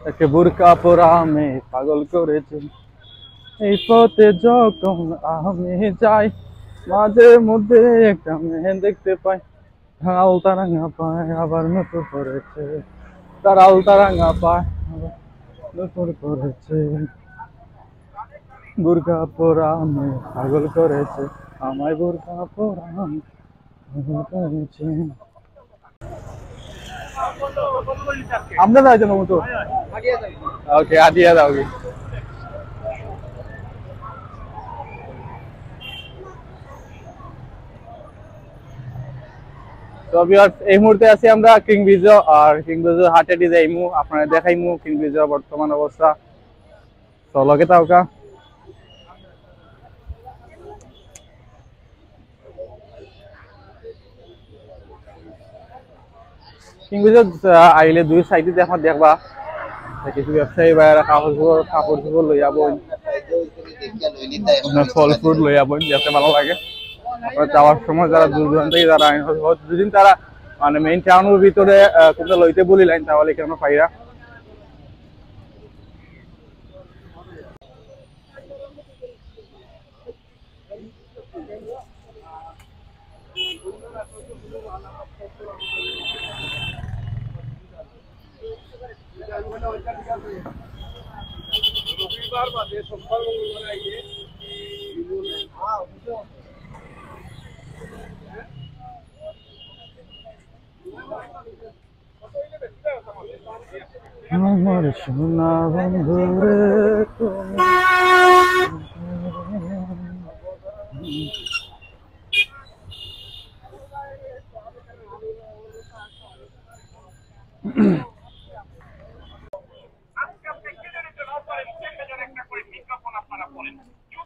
একে বুরকা পরা আমি পাগল করেছে এই পথে যখন আমি যাই মাঝে মধ্যে একটা মেয়ে দেখতে পাই আলতারাঙ্গা পায় আবার নতুন করেছে তার আলতারাঙ্গা পায় আবার নতুন করেছে বুরকা পরা আমি পাগল করেছে আমায় বুরকা পরা আমি পাগল করেছে আমরা যাইতে নেবো তো ওকে আদিয়া দাও কি তো ভিউয়ার্স এই মুহূর্তে আছি আমরা কিং ব্রিজ আর কিং ব্রিজের হাটে দিয়ে যাইমু আপনারা দেখাইমু কিং ব্রিজের বর্তমান অবস্থা তো লগে তাওকা কিং ব্রিজের আইলে দুই সাইডে দেখা দেখবা কিছু ব্যবসায়ী বাইরে কাপড় চোপড় লই যাবো ফল ফ্রুট লই যাবো যাতে ভালো লাগে আপনারা যাওয়ার সময় যারা দূর দূরান্ত থেকে যারা দুদিন তারা মানে মেইন টাউনের ভিতরে কোথাও লইতে বলিলেন তাহলে কেন পাইরা আমার সোনা বন্ধুরে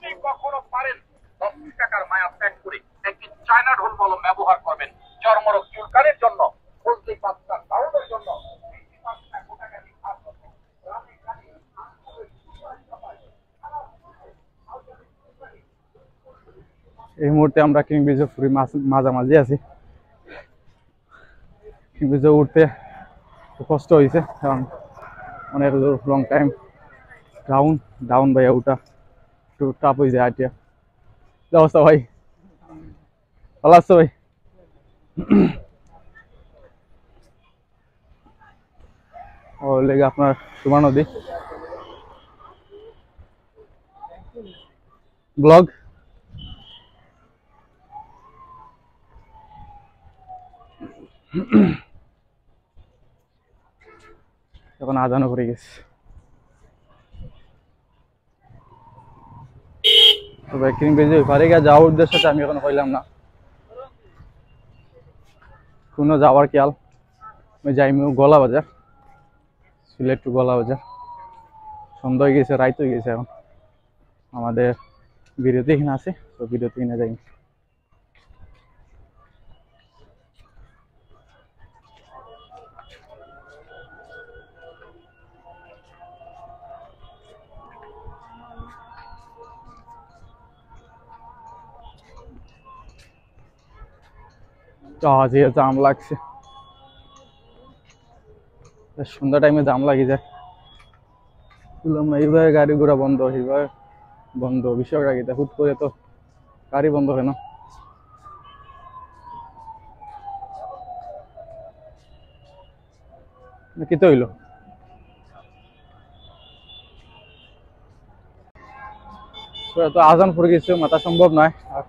তুমি কখনো পারেন 10 টাকার মায়া প্যাক করে একটি চায়না ঢোল কলম ব্যবহার করবেন চর্মরোগ চুলকানির জন্য বলতে পাঁচটা দাউদের জন্য এই মুহূর্তে আমরা কিং ব্রিজে ফুরি মাঝামাঝি আছি কিং ব্রিজে উঠতে কষ্ট হয়েছে কারণ অনেক লং টাইম ডাউন ভাইয়া উঠা একটু টাপ হয়ে যায় আটিয়া অবস্থা ভাই ভালো আছো ভাই ও লেগে আপনার সুমা নদী ব্লগ এখন আজানও করে গেছে তবে কিং ব্রিজে ওইপারে গিয়ে যাওয়ার উদ্দেশ্যটা আমি এখন কইলাম না কোনো যাওয়ার খেয়াল আমি যাইমু গলা বাজার সিলেট টু গলা বাজার সন্ধ্যা হয়ে গেছে রাইত হয়ে গেছে এখন আমাদের ভিডিওতে এখানে আছে তো ভিডিওতে কিনে যাই যে জাম লাগছে সন্ধ্যা টাইমে জাম লাগি যায় এইভাবে গাড়ি ঘোড়া বন্ধ এইভাবে বন্ধ বিষয় গাড়িটা হুট করে তো গাড়ি বন্ধ কেন কি তো হইলো তো আজান পড়ে গেছে মাথা সম্ভব নয় আর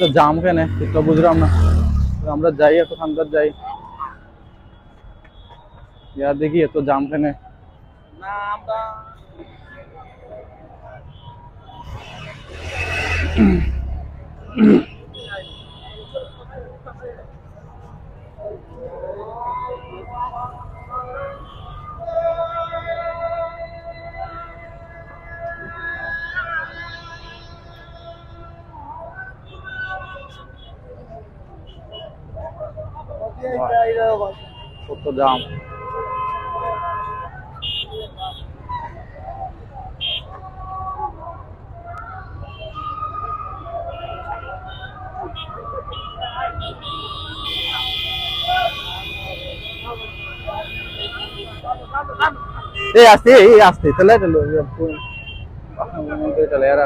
তো জাম কেনে তো বুঝলাম না আমরা যাই এত ঠান্ডার যাই ইয়া দেখি এত জাম কেনে না আমরা কত জাম এই আসতে চলে চলে यार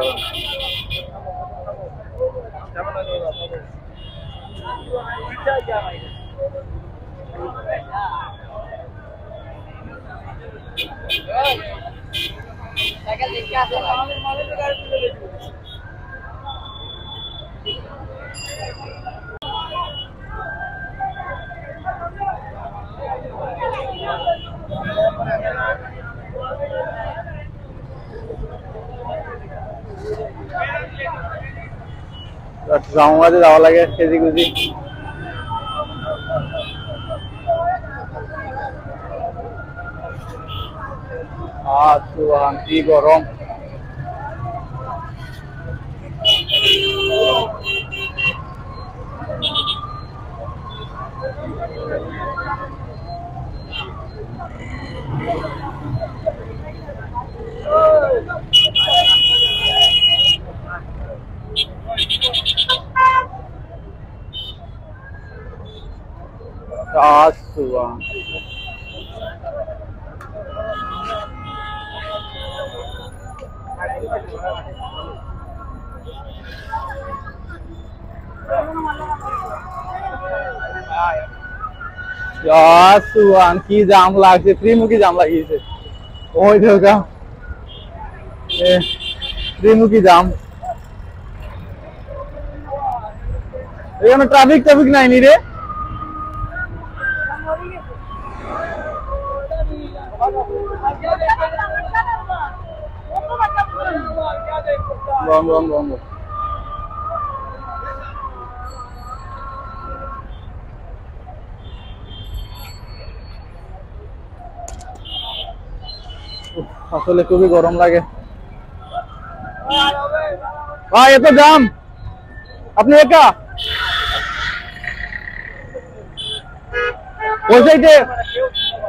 जाऊंगा तो जावा लगे केजी कुजी की गरम की जाम লাগছে ত্রিমুখী জাম লাগিয়েছে ওই দেখো ত্রিমুখী জাম এখানে ট্রাফিক নাই নি রে বন্ধ আসলে খুবই গরম লাগে ভাই এত জাম আপনি একা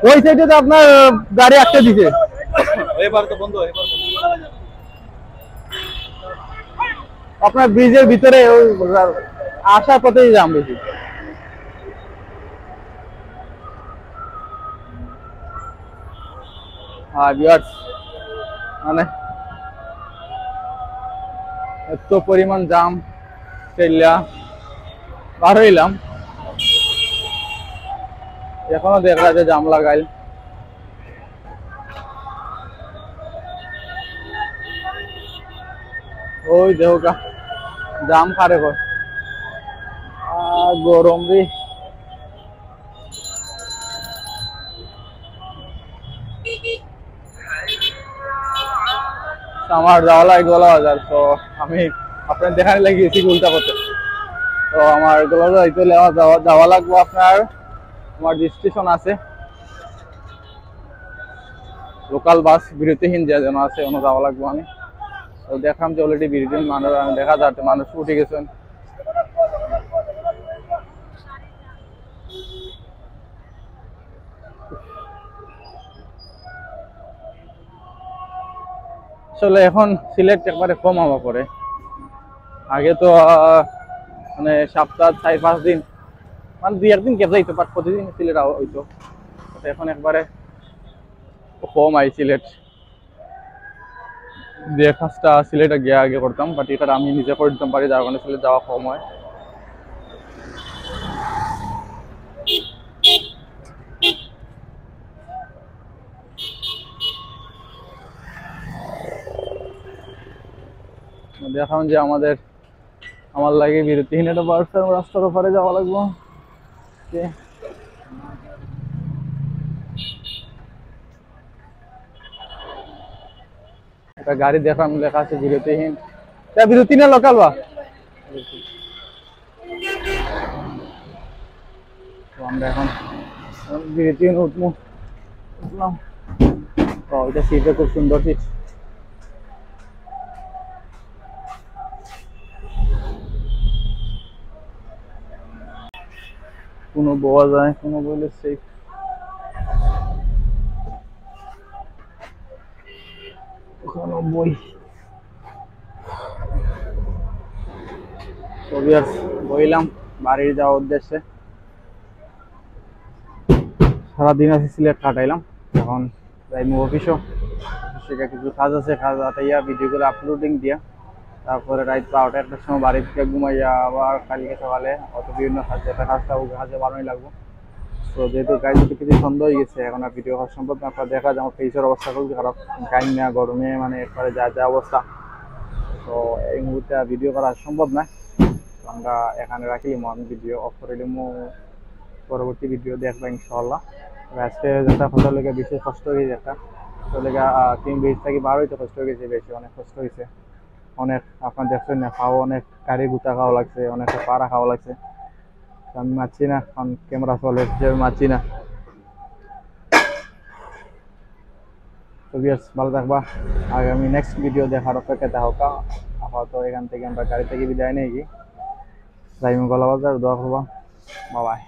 ওই সাইডে তো আপনার গাড়ি আটকে দিছে এবার তো বন্ধ আপনার ব্রিজের ভিতরে আসার পথেই জাম বেশি মানে এত পরিমাণ জাম চললা বার হইলাম এখনো দেখা যায় জাম লাগাইল ওই দেখো জাম খারে কর গরম রে আমার যাওয়া লাগে গোলা বাজার তো আমি আপনার দেখানে লাগিয়েছি উল্টা করতে তো আমার গোলা যাইতে যাওয়া লাগবো আপনার আমার যে স্টেশন আছে লোকাল বাস বিরতিহীন যে যেন আছে ওনো যাওয়া লাগবো আমি তো দেখলাম যে অলরেডি বিরতিহীন মানুষ দেখা যাচ্ছে মানুষ উঠে গেছেন আসলে এখন সিলেট একবারে কম হওয়া পড়ে আগে তো মানে সপ্তাহ 4-5 দিন মানে 2-1 দিন কেটে যাইতো বাট প্রতিদিন সিলেট হইতো এখন একবারে কম আই সিলেট যে কাজটা সিলেটে গিয়ে আগে করতাম বাট এটা আমি নিজে করে দিতাম পারি যার কারণে সিলেট যাওয়া কম হয় দেখাম যে আমার লাগে বিরতিহীন একটা রাস্তার ওপারে যাওয়া লাগবো একটা গাড়ি দেখলাম লেখা আছে বিরতিহীন বিরতি না লোকাল বা আমরা এখন বিরতিহীন উঠলাম ওইটা সিটটা খুব সুন্দর সিট কোনো বলা যায় কোনো বলে সেফ কোনো বই বইলাম বাড়ি যাওয়ার উদ্দেশ্যে সারাদিন আছে সিলেট কাটাইলাম এখন যাইমু অফিসে কিছু কাজ আছে, কাজ আটাইয়া ভিডিও করে আপলোডিং দিয়া তারপরে রাত 12টা একটার সময় বাড়ি থেকে ঘুমাইয়া আবার কালকে সকালে অত বিভিন্ন কাজে একটা কাজটা কাজে বানানোই লাগবো। তো যেহেতু গাড়ি যদি কিছু সন্দেহ হয়ে গেছে, এখন আর ভিডিও করা সম্ভব না। আপনার দেখা যায় আমার ফেসের অবস্থা খুবই খারাপ, গাইন না গরমে মানে একবারে যা যা অবস্থা। তো এই মুহূর্তে ভিডিও করা সম্ভব না, আমরা এখানে রাখিলাম, আমি ভিডিও অফ করে দিলাম, পরবর্তী ভিডিও দেখবো ইনশাআল্লাহ। আজকে যেটা ফসল লেগে বেশি কষ্ট হয়ে যেটা তো লেগে 3 থেকে 12 হইতে কষ্ট হয়ে গেছে, বেশি অনেক কষ্ট হয়েছে অনেক। আপনার দেখছেন না, খাওয়া অনেক গাড়ি গুতা খাওয়া লাগছে, অনেক পাড়া খাওয়া লাগছে। আমি মারছি না, কারণ ক্যামেরা চলে যে মারছি না। তো ভিউয়ার্স ভালো থাকবা, আগামী নেক্সট ভিডিও দেখার অপেক্ষা থাকা। আপাতত এখান থেকে আমরা গাড়ি থেকে বিদায় নিয়ে গিয়ে যাইমু গলা বাজার, দোয়া করবা, বাবাই।